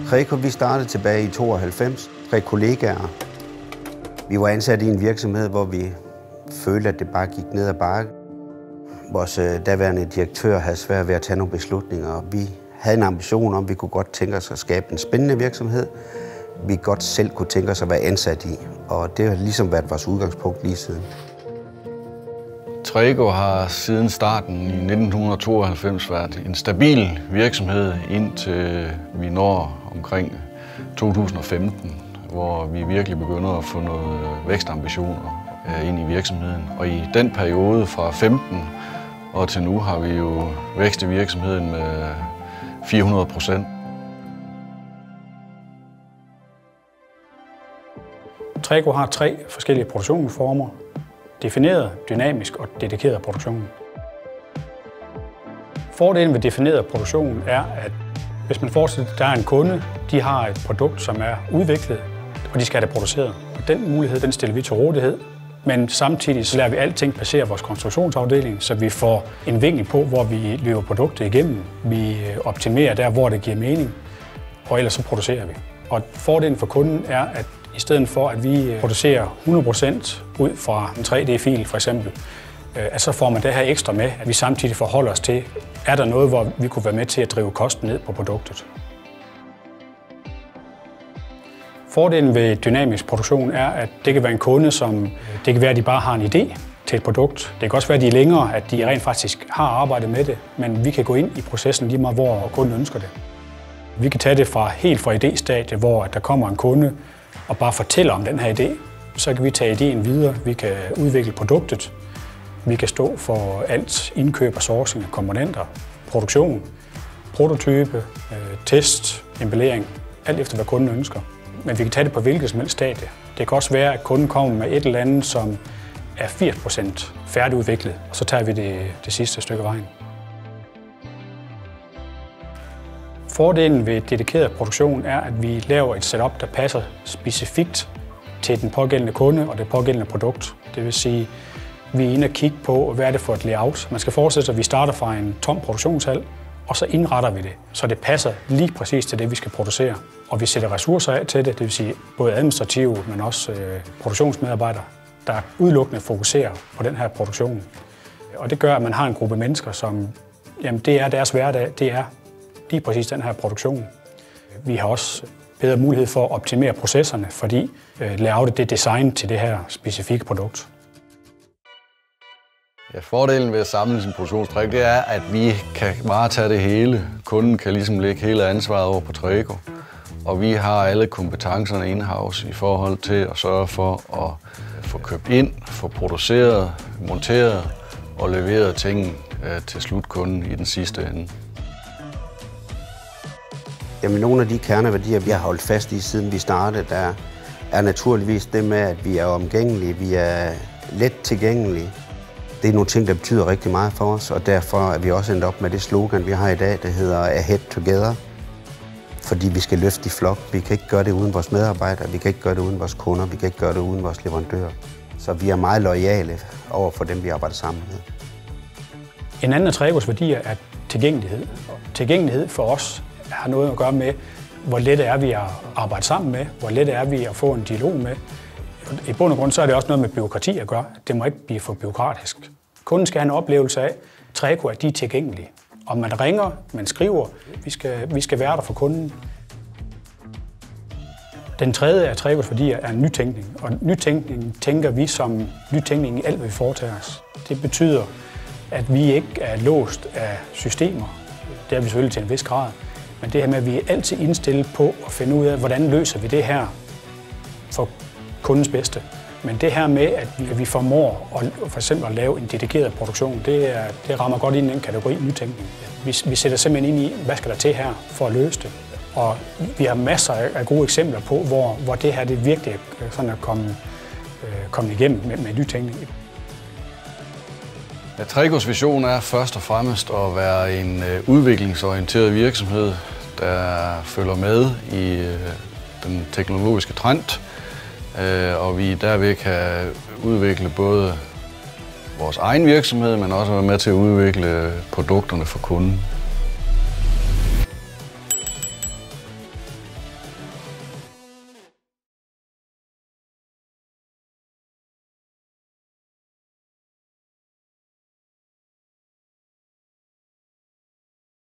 Treco, vi startede tilbage i 92. 3 kollegaer. Vi var ansat i en virksomhed, hvor vi følte, at det bare gik ned ad bakke. Vores daværende direktør havde svært ved at tage nogle beslutninger, og vi havde en ambition om, at vi kunne godt tænke os at skabe en spændende virksomhed, vi godt selv kunne tænke os at være ansat i. Og det har ligesom været vores udgangspunkt lige siden. Treco har siden starten i 1992 været en stabil virksomhed, indtil vi når omkring 2015, hvor vi virkelig begynder at få noget vækstambitioner ind i virksomheden. Og i den periode fra 15 og til nu har vi jo vækstet virksomheden med 400%. Treco har 3 forskellige produktionsformer: defineret, dynamisk og dedikeret produktion. Fordelen ved defineret produktion er, at hvis man forestiller, at der er en kunde, de har et produkt, som er udviklet, og de skal have det produceret. Og den mulighed, den stiller vi til rådighed. Men samtidig så lader vi alting passere vores konstruktionsafdeling, så vi får en vinkel på, hvor vi løber produktet igennem. Vi optimerer der, hvor det giver mening, og ellers så producerer vi. Og fordelen for kunden er, at i stedet for, at vi producerer 100% ud fra en 3D-fil for eksempel, at så får man det her ekstra med, at vi samtidig forholder os til, er der noget, hvor vi kunne være med til at drive kosten ned på produktet. Fordelen ved dynamisk produktion er, at det kan være en kunde, det kan være, at de bare har en idé til et produkt. Det kan også være, at de er længere, at de rent faktisk har arbejdet med det, men vi kan gå ind i processen lige meget, hvor kunden ønsker det. Vi kan tage det helt fra idéstadiet, hvor der kommer en kunde og bare fortæller om den her idé. Så kan vi tage idéen videre, vi kan udvikle produktet, vi kan stå for alt indkøb og sourcing af komponenter, produktion, prototype, test, emballering, alt efter hvad kunden ønsker. Men vi kan tage det på hvilket som helst stadie. Det kan også være, at kunden kommer med et eller andet, som er 80% færdigudviklet, og så tager vi det sidste stykke vejen. Fordelen ved dedikeret produktion er, at vi laver et setup, der passer specifikt til den pågældende kunde og det pågældende produkt. Det vil sige, at vi er inde og kigge på, hvad er det for et layout. Man skal forestille sig, at vi starter fra en tom produktionshal, og så indretter vi det, så det passer lige præcis til det, vi skal producere. Og vi sætter ressourcer af til det, det vil sige både administrative, men også produktionsmedarbejdere, der udelukkende fokuserer på den her produktion. Og det gør, at man har en gruppe mennesker, som det er deres hverdag, det er lige præcis den her produktion. Vi har også bedre mulighed for at optimere processerne, fordi layoutet det er designet til det her specifikke produkt. Ja, fordelen ved at samle sin produktionstræk, det er, at vi kan varetage det hele. Kunden kan ligesom lægge hele ansvaret over på Treco. Og vi har alle kompetencerne in-house i forhold til at sørge for at få købt ind, få produceret, monteret og leveret ting til slutkunden i den sidste ende. Jamen, nogle af de kerneværdier, vi har holdt fast i, siden vi startede, der er naturligvis det med, at vi er omgængelige, vi er let tilgængelige. Det er nogle ting, der betyder rigtig meget for os, og derfor er vi også endt op med det slogan, vi har i dag, der hedder Ahead Together. Fordi vi skal løfte i flok. Vi kan ikke gøre det uden vores medarbejdere, vi kan ikke gøre det uden vores kunder, vi kan ikke gøre det uden vores leverandører. Så vi er meget loyale over for dem, vi arbejder sammen med. En anden af Trecos værdier er tilgængelighed. Tilgængelighed for os har noget at gøre med, hvor let er vi at arbejde sammen med, hvor let er vi at få en dialog med. I bund og grund så er det også noget med bureaukrati at gøre. Det må ikke blive for bureaukratisk. Kunden skal have en oplevelse af, at Treco er de tilgængelige. Om man ringer, man skriver, vi skal være der for kunden. Den tredje af Trecos værdier er nytænkning. Og nytænkning tænker vi som nytænkning i alt, hvad vi foretager os. Det betyder, at vi ikke er låst af systemer. Det er vi selvfølgelig til en vis grad. Men det her med, at vi er altid indstillet på at finde ud af, hvordan løser vi det her for kundens bedste. Men det her med, at vi formår at for eksempel at lave en dedikeret produktion, det rammer godt ind i den kategori nytænkning. Vi sætter simpelthen ind i, hvad skal der til her for at løse det. Og vi har masser af gode eksempler på, hvor det her det virkelig sådan er kommet igennem med nytænkning. Ja, Trecos vision er først og fremmest at være en udviklingsorienteret virksomhed, der følger med i den teknologiske trend, og vi derved kan udvikle både vores egen virksomhed, men også være med til at udvikle produkterne for kunden.